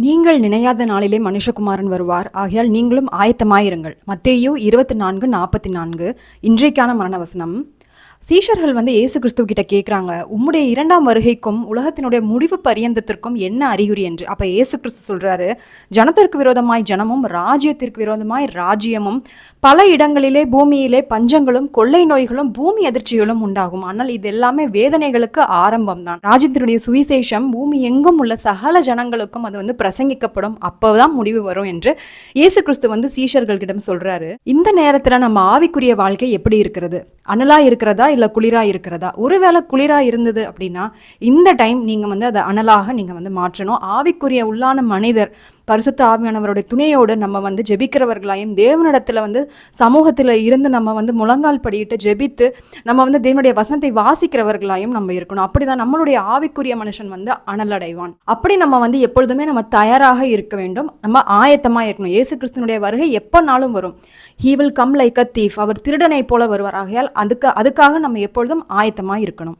நீங்கள் நினையாத நாளிலே மனுஷகுமாரன் வருவார், ஆகையால் நீங்களும் ஆயத்தமாயிருங்கள். மத்தேயு 24:44 இன்றைக்கான மரண வசனம். சீஷர்கள் இயேசு கிறிஸ்துவ கிட்ட கேட்குறாங்க, உம்முடைய 2ஆம் வருகைக்கும் உலகத்தினுடைய முடிவு பரியந்தத்திற்கும் என்ன அறிகுறி என்று. அப்போ இயேசு கிறிஸ்து சொல்றாரு, ஜனத்திற்கு விரோதமாய் ஜனமும் ராஜ்யத்திற்கு விரோதமாய் ராஜ்யமும், பல இடங்களிலே பூமியிலே பஞ்சங்களும் கொள்ளை நோய்களும் பூமி அதிர்ச்சிகளும் உண்டாகும். ஆனால் இது எல்லாமே வேதனைகளுக்கு ஆரம்பம் தான். ராஜ்யத்தினுடைய சுவிசேஷம் பூமி எங்கும் உள்ள சகல ஜனங்களுக்கும் அது பிரசங்கிக்கப்படும், அப்போதான் முடிவு வரும் என்று இயேசு கிறிஸ்து சீஷர்களிடம் சொல்றாரு. இந்த நேரத்துல நம்ம ஆவிக்குரிய வாழ்க்கை எப்படி இருக்கிறது? அனலா இருக்கிறதா இல்ல குளிரா இருக்கிறதா? ஒருவேளை குளிரா இருந்தது அப்படின்னா இந்த டைம் நீங்க அதை அனலாக நீங்க மாற்றணும். ஆவிக்குரிய உள்ளான மனிதர் பரிசுத்த ஆவியானவருடைய துணையோடு நம்ம ஜெபிக்கிறவர்களாயும், தேவனிடத்துல சமூகத்துல இருந்து நம்ம முழங்கால் படியிட்டு ஜெபித்து நம்ம தேவனுடைய வசனத்தை வாசிக்கிறவர்களாயும் நம்ம இருக்கணும். அப்படிதான் நம்மளுடைய ஆவிக்குரிய மனுஷன் அனலடைவான். அப்படி நம்ம எப்பொழுதுமே நம்ம தயாராக இருக்க வேண்டும், நம்ம ஆயத்தமா இருக்கணும். இயேசு கிறிஸ்துனுடைய வருகை எப்பனாலும் வரும். He will come like a thief. அவர் திருடனை போல வருவார். ஆகையால் அதுக்காக நம்ம எப்பொழுதும் ஆயத்தமா இருக்கணும்.